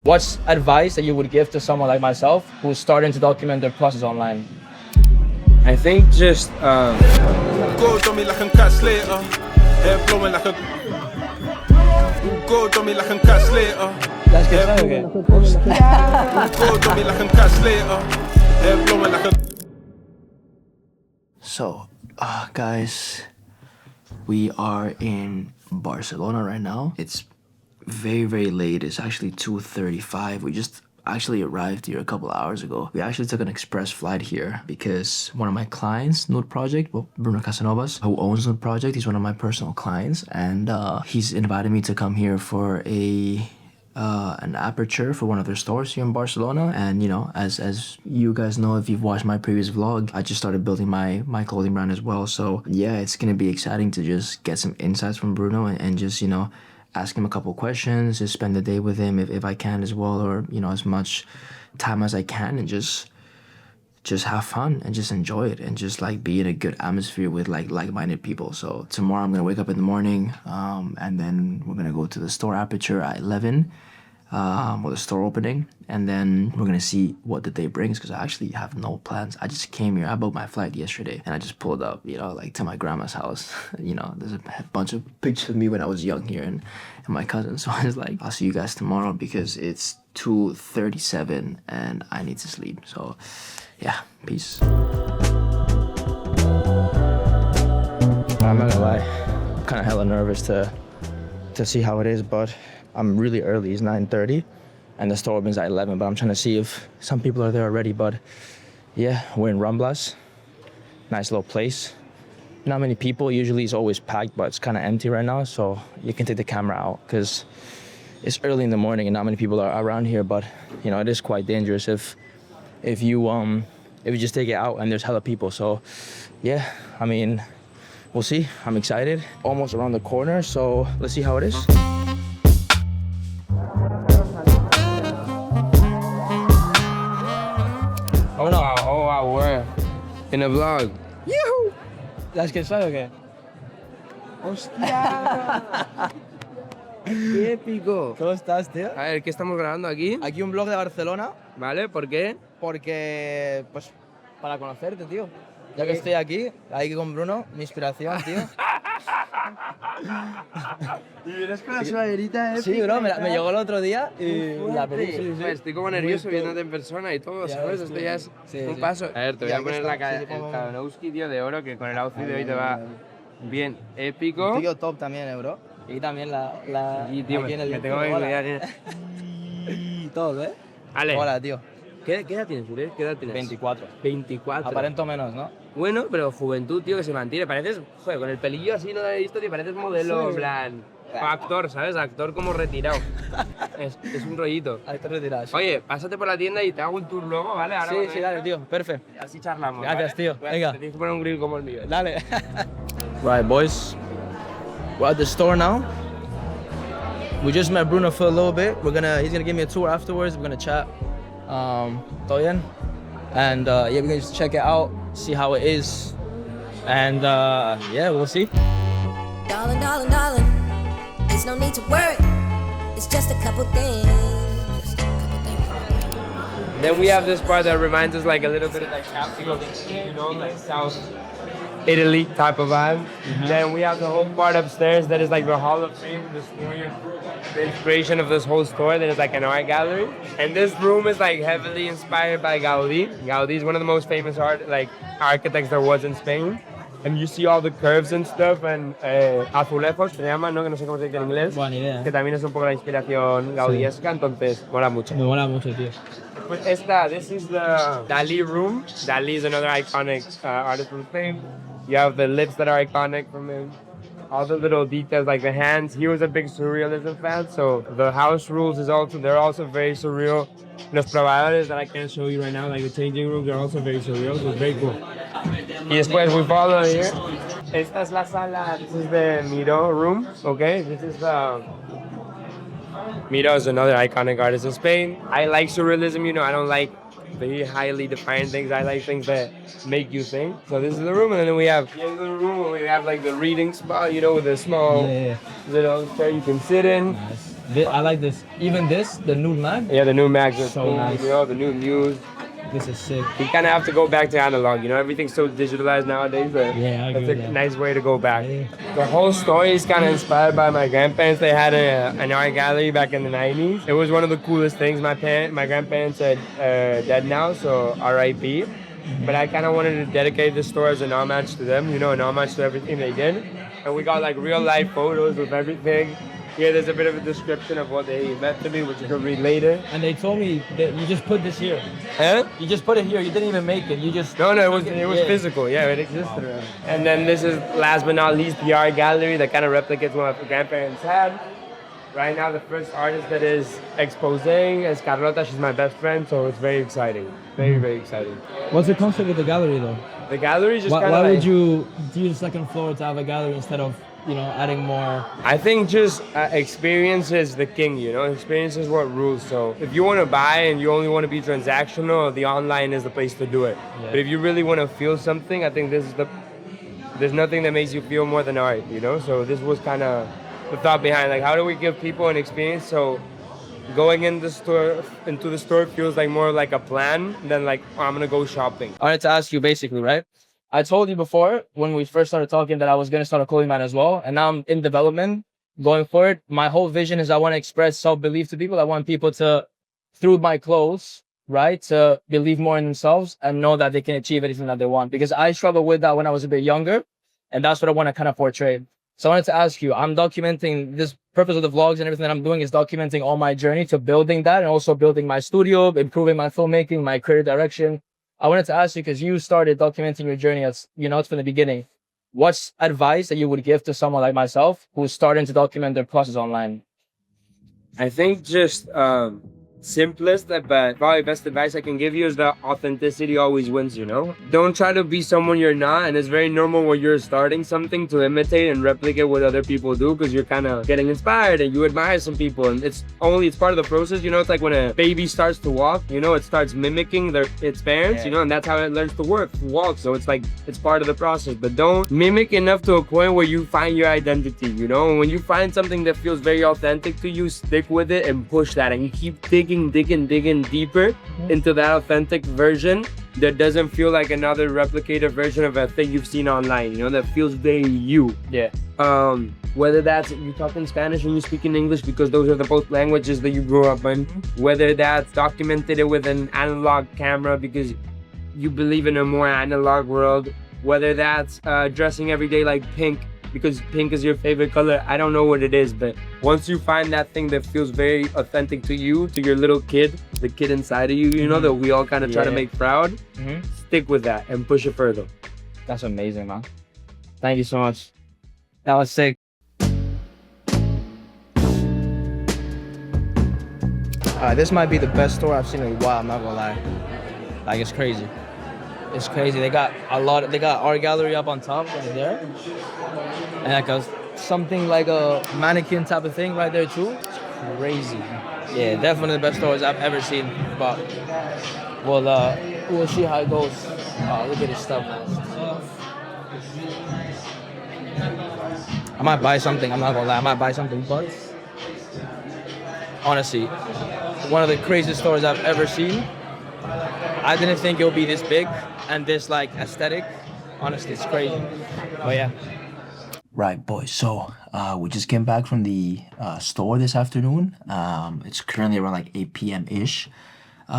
What's advice that you would give to someone like myself who's starting to document their process online? I think just Gold on me like I'm cash later. Hair blowing like a gold on me like I'm cash later. That's good stuff, okay. Gold on me like I'm cash later. Hair blowing like a. So, guys, we are in Barcelona right now. It's very, very late. It's actually 2:35. We just actually arrived here a couple hours ago. We actually took an express flight here because one of my clients, Nude Project, Bruno Casanovas, who owns Nude Project, he's one of my personal clients, and he's invited me to come here for an aperture for one of their stores here in Barcelona. And you know, as you guys know, if you've watched my previous vlog, I just started building my clothing brand as well. So yeah, it's gonna be exciting to just get some insights from Bruno and just, you know, ask him a couple questions, just spend the day with him if I can as well, or you know, as much time as I can, and just have fun and just enjoy it and just like be in a good atmosphere with like-minded people. So tomorrow I'm gonna wake up in the morning, and then we're gonna go to the store aperture at 11, with the store opening, and then we're gonna see what the day brings, because I actually have no plans. I just came here. I booked my flight yesterday and I just pulled up, you know, like to my grandma's house. You know, there's a bunch of pictures of me when I was young here and my cousin. So I was like, I'll see you guys tomorrow because it's 2:37 and I need to sleep. So yeah, peace. I'm not gonna lie, I'm kind of hella nervous to see how it is, but I'm really early. It's 9:30 and the store opens at 11, but I'm trying to see if some people are there already. But yeah, we're in Ramblas, nice little place, not many people. Usually it's always packed, but it's kind of empty right now, so you can take the camera out because it's early in the morning and not many people are around here. But you know, it is quite dangerous if you just take it out and there's hella people. So yeah, I mean, we'll see. I'm excited. Almost around the corner, so let's see how it is. oh wow, we're in a vlog. Yahoo! ¿Las que soy o qué? ¡Hostia! ¡Qué épico! ¿Cómo estás, tío? A ver, ¿qué estamos grabando aquí? Aquí un vlog de Barcelona, ¿Vale? ¿Por qué? porque, pues, para conocerte, tío. Ya que estoy aquí con Bruno, mi inspiración, tío. Y vienes con la sudaderita, ¿eh? Sí, bro, me llegó el otro día y la pedí. Sí. Estoy como nervioso viéndote en persona y todo, Ya ¿sabes? ves, Esto tío. ya es Sí, un sí. paso. A ver, te voy Ya a que poner está, el sí, como- Kadanowski, tío, de oro, que con el outfit de hoy te va bien épico. Tío, top también, bro. Y también la Y tío, aquí en el me tengo que hola. cuidar. Todo, ¿eh? Vale. Hola, tío. ¿Qué edad tienes, Uriel? ¿Qué edad tienes? 24. 24. Aparento menos, ¿no? Bueno, pero juventud, tío, que se mantiene. Pareces, joder, con el pelillo así no lo he visto, tío, pareces modelo, en plan... O actor, ¿sabes? Actor como retirado. es un rollito. Ahí te retiras. Oye, pásate por la tienda y te hago un tour luego, ¿vale? Ahora Sí, cuando sí, venga, dale, tío. Perfecto. así charlamos. Gracias, ¿vale? tío. Venga. Te tienes que poner un grill como el mío. Dale. Right, boys. We're at the store now. We just met Bruno for a little bit. He's gonna give me a tour afterwards. We're gonna chat. Todo bien? And yeah, we're gonna just check it out, see how it is, and yeah, we'll see. Darling, darling, darling, there's no need to worry. It's just a couple things. Then we have this part that reminds us like a little bit of like capital, you know, like South Italy type of vibe. Then we have the whole part upstairs that is like the Hall of Fame, the story of the inspiration of this whole store. That is like an art gallery. And this room is like heavily inspired by Gaudí. Gaudí is one of the most famous architects there was in Spain. And you see all the curves and stuff, and azulejos se llama, ¿no? Que no sé cómo se dice en inglés. Buena idea. Que también es un poco la inspiración gaudiesca, entonces mola mucho. Me mola mucho, tío. Pues this is the Dali room. Dali is another iconic artist from Spain. You have the lips that are iconic from him. All the little details like the hands. He was a big surrealism fan, so the house rules they're also very surreal. Los probadores that I can't show you right now, like the changing rooms, are also very surreal, so it's very cool. Y después we follow here. Esta es la sala. This is the Miro room, okay? This is Miro is another iconic artist in Spain. I like surrealism, you know, I don't like very highly defined things. I like things that make you think. So this is the room, and then we have like the reading spot, you know, with a small little chair you can sit in. Nice. I like this. Even this, the Nude mag. Yeah, the new Macs are So cool, nice. you know, the new Muse. This is sick. We kind of have to go back to analog, you know, everything's so digitalized nowadays, but Yeah, I agree that's with a that. nice way to go back. The whole story is kind of inspired by my grandparents. They had an art gallery back in the 90s. It was one of the coolest things. My grandparents are dead now, so RIP. But I kind of wanted to dedicate this store as an homage to them, you know, an homage to everything they did. And we got like real life photos of everything. Here, there's a bit of a description of what they meant to me, which you can read later. And they told me that you just put this here. Huh? You just put it here. You didn't even make it. You just No, it was physical. Yeah, it existed. And then this is last but not least the art gallery that kind of replicates what my grandparents had. Right now, the first artist that is exposing is Carlota. She's my best friend, so it's very exciting. Very, very exciting. What's the concept with the gallery though? The gallery just kind of Why like... would you use the second floor to have a gallery instead of, you know, adding more? I think just experience is the king, you know? Experience is what rules. So if you want to buy and you only want to be transactional, the online is the place to do it. Yeah. But if you really want to feel something, I think this is there's nothing that makes you feel more than art, you know? So this was kind of the thought behind, like, how do we give people an experience so going into the store feels like more like a plan than like, oh, I'm gonna go shopping. I wanted to ask you basically, right? I told you before when we first started talking that I was gonna start a clothing line as well, and now I'm in development. Going forward, my whole vision is I want to express self-belief to people. I want people to, through my clothes, right, to believe more in themselves and know that they can achieve anything that they want. Because I struggled with that when I was a bit younger, and that's what I want to kind of portray. So I wanted to ask you, I'm documenting this purpose of the vlogs and everything that I'm doing is documenting all my journey to building that and also building my studio, improving my filmmaking, my creative direction. I wanted to ask you, because you started documenting your journey as, you know, it's from the beginning. What's advice that you would give to someone like myself who's starting to document their process online? I think just simplest but probably best advice I can give you is that authenticity always wins, you know? Don't try to be someone you're not, and it's very normal when you're starting something to imitate and replicate what other people do because you're kind of getting inspired and you admire some people, and it's part of the process, you know? It's like when a baby starts to walk, you know, it starts mimicking its parents, you know, and that's how it learns to walk. So it's like, it's part of the process, but don't mimic enough to a point where you find your identity, you know? And when you find something that feels very authentic to you, stick with it and push that, and you keep digging deeper into that authentic version that doesn't feel like another replicated version of a thing you've seen online, you know, that feels very you. Yeah. Whether that's you talk in Spanish and you speak in English because those are the both languages that you grew up in, whether that's documented it with an analog camera because you believe in a more analog world, whether that's dressing every day like pink because pink is your favorite color. I don't know what it is, but once you find that thing that feels very authentic to you, to your little kid, the kid inside of you, you know, that we all kind of try to make proud, stick with that and push it further. That's amazing, man. Thank you so much. That was sick. This might be the best store I've seen in a while, I'm not gonna lie. Like, it's crazy. It's crazy. They got art gallery up on top right there. And like something like a mannequin type of thing right there too. It's crazy. Yeah, definitely the best stores I've ever seen. But we'll see how it goes. Oh, look at this stuff. I might buy something, I'm not gonna lie. I might buy something, but honestly, one of the craziest stores I've ever seen. I didn't think it would be this big and this like aesthetic. Honestly, it's crazy. But yeah. Right, boys. So we just came back from the store this afternoon. It's currently around like 8 p.m.-ish.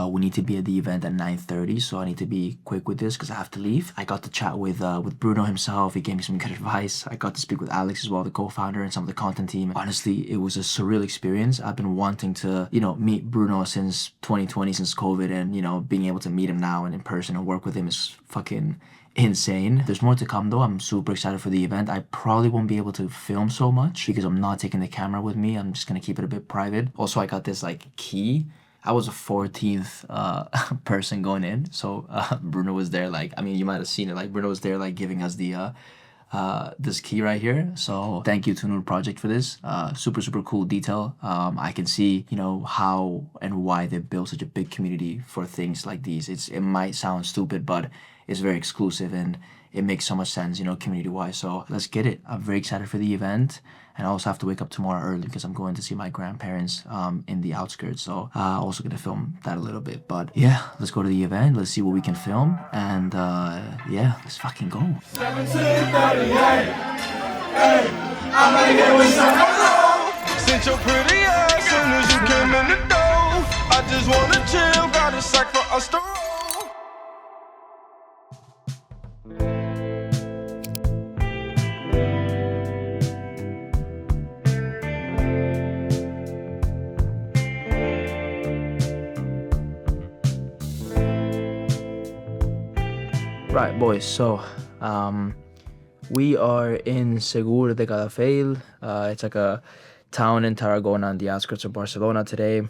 We need to be at the event at 9:30, so I need to be quick with this because I have to leave. I got to chat with Bruno himself. He gave me some good advice. I got to speak with Alex as well, the co-founder, and some of the content team. Honestly, it was a surreal experience. I've been wanting to, you know, meet Bruno since 2020, since COVID, and, you know, being able to meet him now and in person and work with him is fucking insane. There's more to come though. I'm super excited for the event. I probably won't be able to film so much because I'm not taking the camera with me. I'm just gonna keep it a bit private. Also, I got this like key. I was a 14th person going in, so Bruno was there. Like, I mean, you might have seen it. Like, Bruno was there, like, giving us the this key right here. So thank you to Nude Project for this. Super cool detail. I can see, you know, how and why they built such a big community for things like these. It might sound stupid, but is very exclusive and it makes so much sense, you know, community-wise. So let's get it. I'm very excited for the event. And I also have to wake up tomorrow early because I'm going to see my grandparents in the outskirts. So also gonna film that a little bit. But yeah, let's go to the event. Let's see what we can film. And yeah, let's fucking go. 1738. Hey, I'm right here with some. Since your pretty ass soon as you came in the door. I just wanna chill, got a sack for us to roll. Right, boys, so we are in Segur de Calafell. It's like a town in Tarragona on the outskirts of Barcelona today.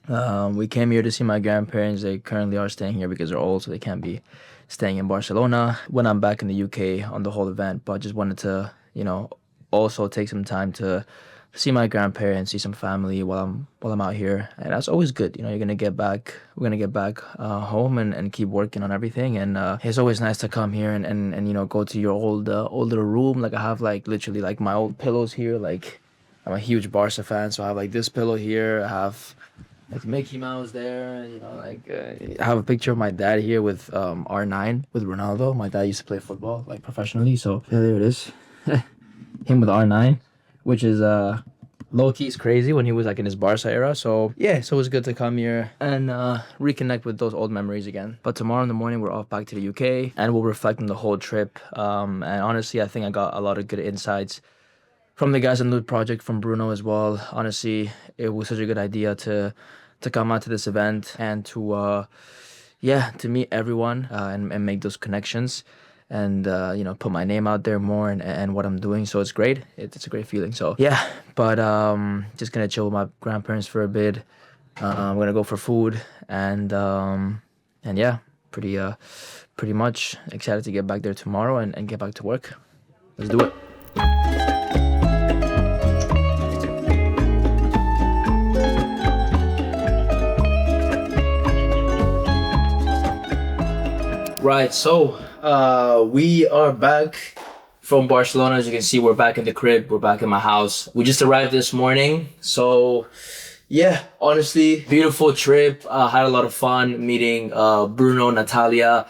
We came here to see my grandparents. They currently are staying here because they're old, so they can't be staying in Barcelona when I'm back in the UK on the whole event. But just wanted to, you know, also take some time to see my grandparents, see some family while I'm out here, and that's always good. You know, we're gonna get back home and keep working on everything. And it's always nice to come here and you know, go to your old little room. Like I have like literally like my old pillows here. Like I'm a huge Barca fan, so I have like this pillow here. I have like Mickey Mouse there. You know, like I have a picture of my dad here with R9 with Ronaldo. My dad used to play football like professionally, so yeah, there it is. Him with R9. Which is low-key is crazy when he was like in his Barca era. So yeah, so it was good to come here and reconnect with those old memories again. But tomorrow in the morning we're off back to the UK and we'll reflect on the whole trip. And honestly, I think I got a lot of good insights from the guys at Nude Project, from Bruno as well. Honestly, it was such a good idea to come out to this event and to meet everyone and make those connections. And you know, put my name out there more and what I'm doing. So it's great. It's a great feeling. So yeah, but just gonna chill with my grandparents for a bit. I'm gonna go for food and yeah, pretty much excited to get back there tomorrow and get back to work. Let's do it. Right, so we are back from Barcelona. As you can see, we're back in the crib. We're back in my house. We just arrived this morning. So yeah, honestly, beautiful trip. Had a lot of fun meeting Bruno, Natalia,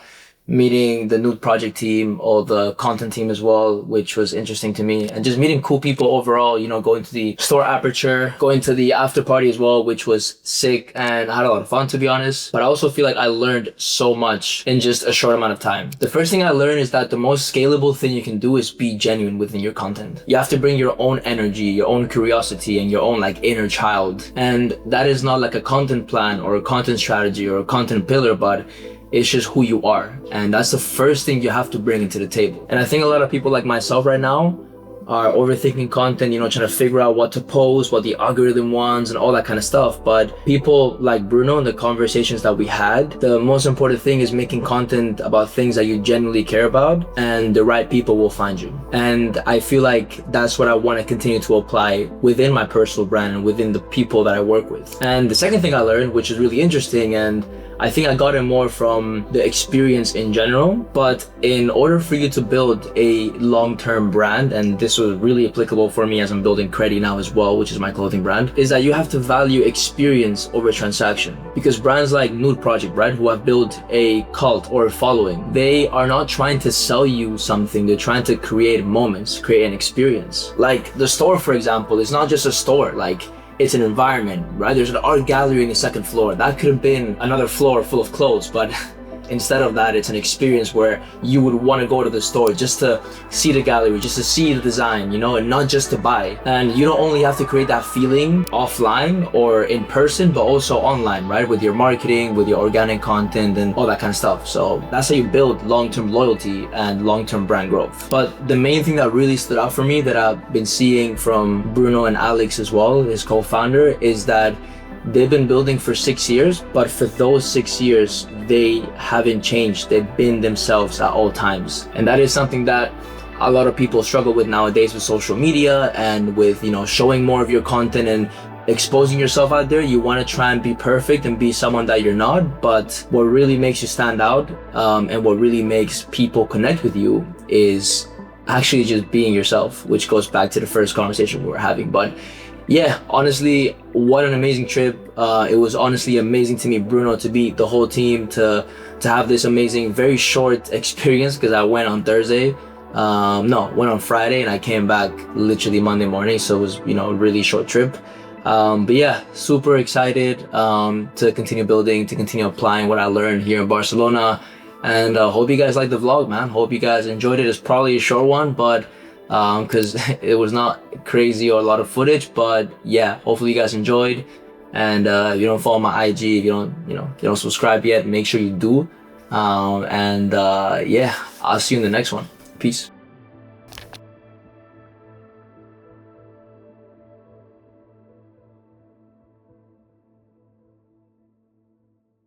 meeting the Nude Project team, all the content team as well, which was interesting to me, and just meeting cool people overall. You know, going to the store Aperture, going to the after party as well, which was sick, and I had a lot of fun, to be honest. But I also feel like I learned so much in just a short amount of time. The first thing I learned is that the most scalable thing you can do is be genuine within your content. You have to bring your own energy, your own curiosity, and your own like inner child, and that is not like a content plan or a content strategy or a content pillar, but it's just who you are. And that's the first thing you have to bring into the table. And I think a lot of people like myself right now are overthinking content, you know, trying to figure out what to post, what the algorithm wants and all that kind of stuff. But people like Bruno and the conversations that we had, the most important thing is making content about things that you genuinely care about, and the right people will find you. And I feel like that's what I want to continue to apply within my personal brand and within the people that I work with. And the second thing I learned, which is really interesting, and I think I got it more from the experience in general, but in order for you to build a long-term brand, and this was really applicable for me as I'm building Credi now as well, which is my clothing brand, is that you have to value experience over transaction. Because brands like Nude Project, right, who have built a cult or a following, they are not trying to sell you something, they're trying to create moments, create an experience. Like the store, for example, is not just a store, like it's an environment, right? There's an art gallery in the second floor. That could have been another floor full of clothes, but instead of that, it's an experience where you would want to go to the store just to see the gallery, just to see the design, you know, and not just to buy. And you don't only have to create that feeling offline or in person, but also online, right? With your marketing, with your organic content and all that kind of stuff. So that's how you build long-term loyalty and long-term brand growth. But the main thing that really stood out for me that I've been seeing from Bruno and Alex as well, his co-founder, is that they've been building for 6 years, but for those 6 years, they haven't changed. They've been themselves at all times. And that is something that a lot of people struggle with nowadays with social media and with, you know, showing more of your content and exposing yourself out there. You want to try and be perfect and be someone that you're not, but what really makes you stand out, and what really makes people connect with you is actually just being yourself, which goes back to the first conversation we were having. But yeah, honestly, what an amazing trip. It was honestly amazing to meet Bruno, to meet the whole team, to have this amazing, very short experience, because I went on Thursday. Went on Friday and I came back literally Monday morning. So it was, a really short trip. But yeah, super excited to continue building, to continue applying what I learned here in Barcelona. And hope you guys liked the vlog, man. Hope you guys enjoyed it. It's probably a short one, but because it was not crazy or a lot of footage. But yeah, hopefully you guys enjoyed. And if you don't follow my IG, if you don't subscribe yet, make sure you do. Yeah, I'll see you in the next one. Peace.